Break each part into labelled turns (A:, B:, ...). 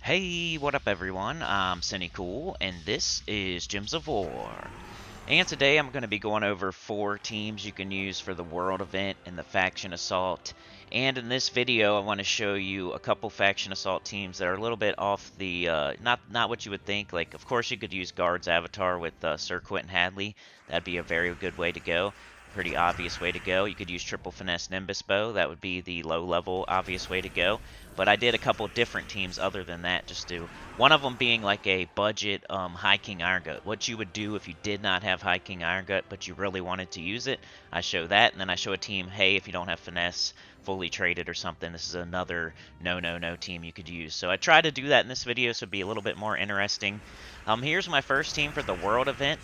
A: Hey, what up everyone? I'm Sinnycool, and this is Gems of War. And today I'm going to be going over 4 teams you can use for the World Event and the Faction Assault. And in this video I want to show you a couple Faction Assault teams that are a little bit off the, not what you would think. Like, of course you could use Guard's Avatar with Sir Quentin Hadley. That'd be a very good way to go. Pretty obvious way to go. You could use Triple Finesse Nimbus Bow. That would be the low level obvious way to go. But I did a couple different teams other than that, just to one of them being like a budget High King Iron Gut. What you would do if you did not have High King Iron Gut but you really wanted to use it. I show that, and then I show a team, hey, if you don't have finesse, fully traded or something, this is another no team you could use. So I try to do that in this video so it'd be a little bit more interesting. Here's my first team for the World Event.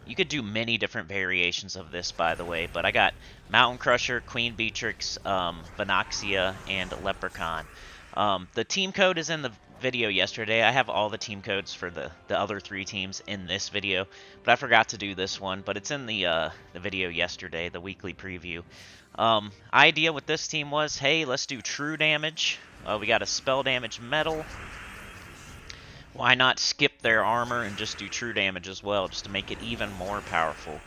A: You could do many different variations of this, by the way, but I got Mountain Crusher, Queen Beatrix, Venoxia, and Leprechaun. The team code is in the video yesterday. I have all the team codes for the other 3 teams in this video, but I forgot to do this one, but it's in the video yesterday, the weekly preview. Idea with this team was, hey, let's do true damage. We got a spell damage metal. Why not skip their armor and just do true damage as well, just to make it even more powerful?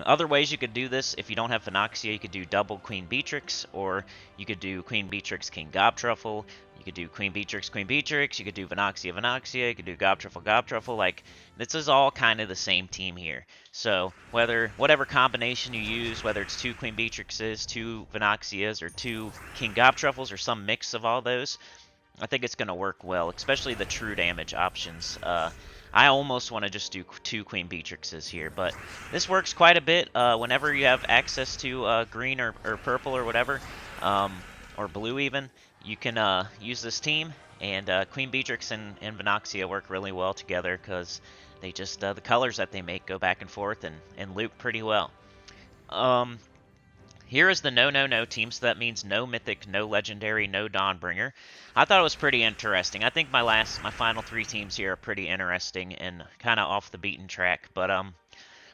A: Other ways you could do this, if you don't have Venoxia, you could do double Queen Beatrix, or you could do Queen Beatrix, King Gobtruffle. You could do Queen Beatrix, Queen Beatrix. You could do Venoxia, Venoxia. You could do Gobtruffle, Gobtruffle. Like, this is all kind of the same team here. So, whatever combination you use, whether it's 2 Queen Beatrixes, 2 Venoxias, or 2 King Gobtruffles, or some mix of all those, I think it's going to work well, especially the true damage options. I almost want to just do 2 Queen Beatrixes here, but this works quite a bit whenever you have access to green or purple or whatever, or blue even. You can use this team, and Queen Beatrix and Venoxia work really well together because they just, the colors that they make go back and forth and loop pretty well. Here is the no team, so that means no mythic, no legendary, no Dawnbringer. I thought it was pretty interesting. I think my final 3 teams here are pretty interesting and kind of off the beaten track. But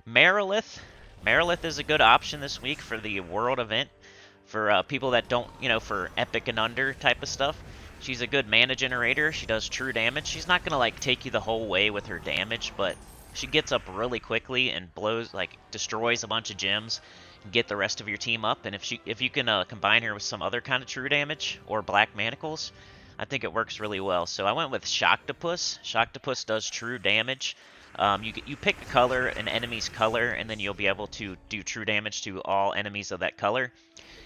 A: Marilith is a good option this week for the World Event for people that don't, for epic and under type of stuff. She's a good mana generator. She does true damage. She's not gonna like take you the whole way with her damage, but she gets up really quickly and destroys a bunch of gems. Get the rest of your team up, and if you can combine her with some other kind of true damage or black manacles, I think it works really well. So I went with Shocktopus. Shocktopus does true damage. You pick a color, an enemy's color, and then you'll be able to do true damage to all enemies of that color.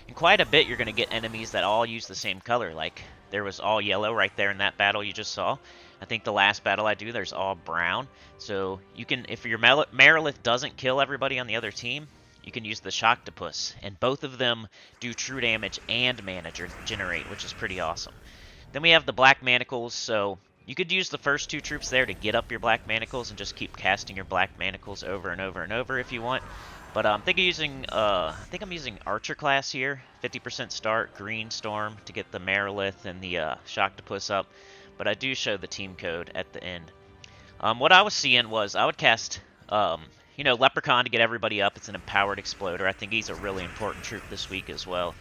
A: And quite a bit you're going to get enemies that all use the same color. Like there was all yellow right there in that battle you just saw. I think the last battle I do, there's all brown. So you can, if your Marilith doesn't kill everybody on the other team, you can use the Shocktopus, and both of them do true damage and mana generate, which is pretty awesome. Then we have the Black Manacles, so you could use the first 2 troops there to get up your Black Manacles and just keep casting your Black Manacles over and over and over if you want. But I think I'm using Archer class here, 50% start, Green Storm to get the Marilith and the Shocktopus up. But I do show the team code at the end. What I was seeing was I would cast Leprechaun to get everybody up. It's an empowered exploder. I think he's a really important troop this week as well.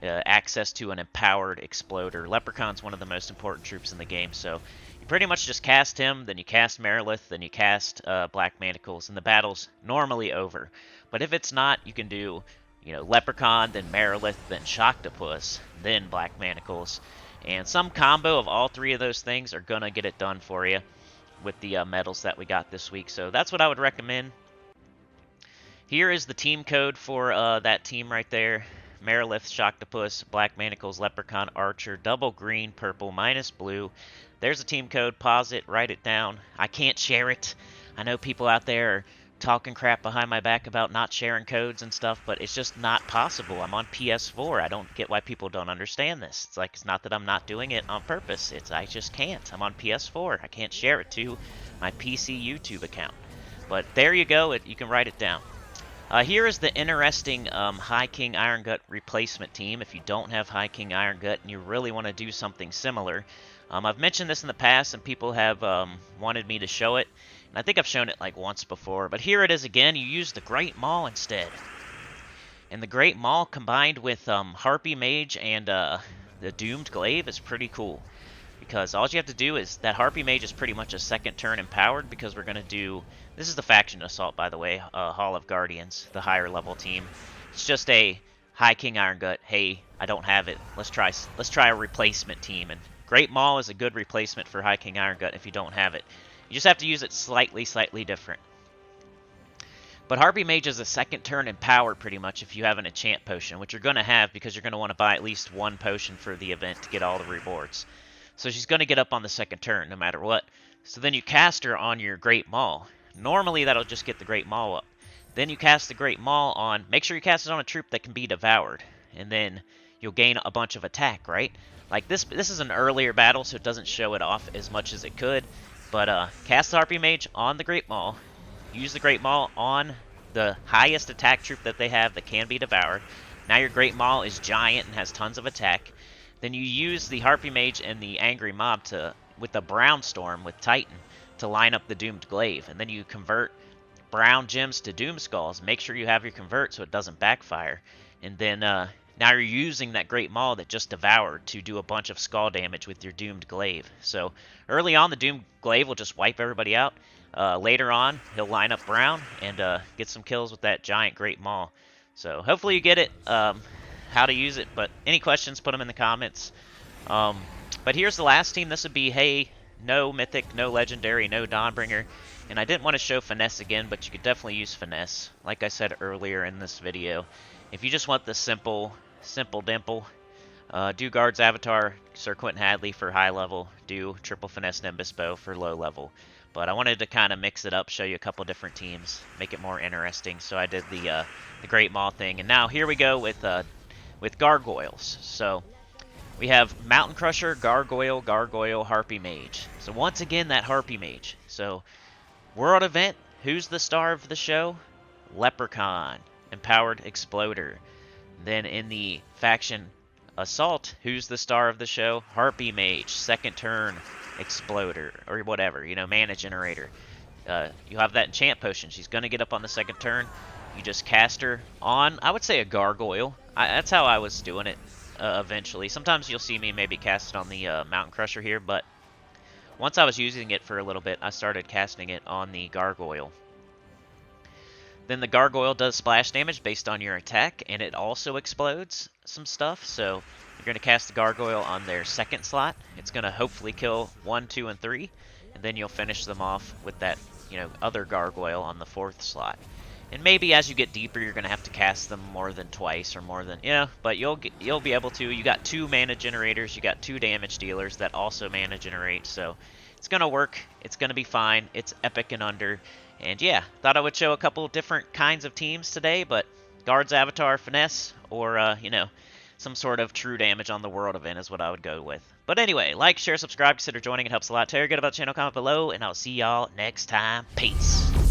A: Access to an empowered exploder. Leprechaun's one of the most important troops in the game, so you pretty much just cast him, then you cast Marilith, then you cast Black Manacles, and the battle's normally over. But if it's not, you can do, Leprechaun, then Marilith, then Shocktopus, then Black Manacles. And some combo of all 3 of those things are gonna get it done for you with the medals that we got this week. So that's what I would recommend. Here is the team code for that team right there. Marilith, Shocktopus, Black Manacles, Leprechaun, Archer, double green, purple, minus blue. There's a team code. Pause it, write it down. I can't share it. I know people out there are talking crap behind my back about not sharing codes and stuff, but it's just not possible. I'm on PS4. I don't get why people don't understand this. It's not that I'm not doing it on purpose. I just can't. I'm on PS4. I can't share it to my PC YouTube account. But there you go. You can write it down. Here is the interesting High King Iron Gut replacement team. If you don't have High King Iron Gut and you really want to do something similar, I've mentioned this in the past and people have wanted me to show it. And I think I've shown it like once before, but here it is again. You use the Great Maul instead. And the Great Maul combined with Harpy Mage and the Doomed Glaive is pretty cool. because all you have to do is that Harpy Mage is pretty much a second turn empowered, because we're going to do, this is the faction assault, by the way, Hall of Guardians, the higher level team. It's just a High King Iron Gut, hey, I don't have it, let's try a replacement team. And Great Maul is a good replacement for High King Iron Gut if you don't have it. You just have to use it slightly different. But Harpy Mage is a second turn empowered pretty much if you have an enchant potion, which you're going to have because you're going to want to buy at least one potion for the event to get all the rewards. So she's going to get up on the second turn no matter what. So then you cast her on your Great Maul. Normally that'll just get the Great Maul up. Then you cast the Great Maul on, make sure you cast it on a troop that can be devoured. And then you'll gain a bunch of attack, right? Like this is an earlier battle, so it doesn't show it off as much as it could. But cast the Harpy Mage on the Great Maul. Use the Great Maul on the highest attack troop that they have that can be devoured. Now your Great Maul is giant and has tons of attack. Then you use the Harpy Mage and the Angry Mob with the Brown Storm with Titan to line up the Doomed Glaive. And then you convert Brown Gems to Doom Skulls. Make sure you have your convert so it doesn't backfire. And then now you're using that Great Maul that just devoured to do a bunch of skull damage with your Doomed Glaive. So early on, the Doomed Glaive will just wipe everybody out. Later on, he'll line up Brown and get some kills with that giant Great Maul. So hopefully you get it, how to use it. But any questions, put them in the comments. But here's the last team. This would be, hey, no Mythic, no Legendary, no Dawnbringer. And I didn't want to show Finesse again, but you could definitely use Finesse. Like I said earlier in this video, if you just want the simple dimple, do Guard's Avatar, Sir Quentin Hadley for high level, do Triple Finesse Nimbus Bow for low level. But I wanted to kind of mix it up, show you a couple different teams, make it more interesting. So I did the Great Maul thing. And now here we go with Gargoyles. So we have Mountain Crusher, Gargoyle, Harpy Mage. So once again, that Harpy Mage. So World Event, who's the star of the show? Leprechaun, Empowered Exploder. Then in the faction Assault, who's the star of the show? Harpy Mage, second turn Exploder, or whatever, you know, Mana Generator. You have that enchant potion. She's going to get up on the second turn. You just cast her on, I would say, a Gargoyle. That's how I was doing it eventually. Sometimes you'll see me maybe cast it on the Mountain Crusher here, but once I was using it for a little bit, I started casting it on the Gargoyle. Then the Gargoyle does splash damage based on your attack, and it also explodes some stuff. So you're going to cast the Gargoyle on their second slot. It's going to hopefully kill 1, 2, and 3, and then you'll finish them off with that, you know, other Gargoyle on the fourth slot. And maybe as you get deeper, you're going to have to cast them more than twice or more than, you know, but you'll be able to. You got 2 mana generators, you got 2 damage dealers that also mana generate, so it's going to work. It's going to be fine. It's epic and under. And yeah, thought I would show a couple different kinds of teams today, but Guard's Avatar, Finesse, or, you know, some sort of true damage on the World Event is what I would go with. But anyway, like, share, subscribe, consider joining. It helps a lot. Tell your good about the channel, comment below, and I'll see y'all next time. Peace.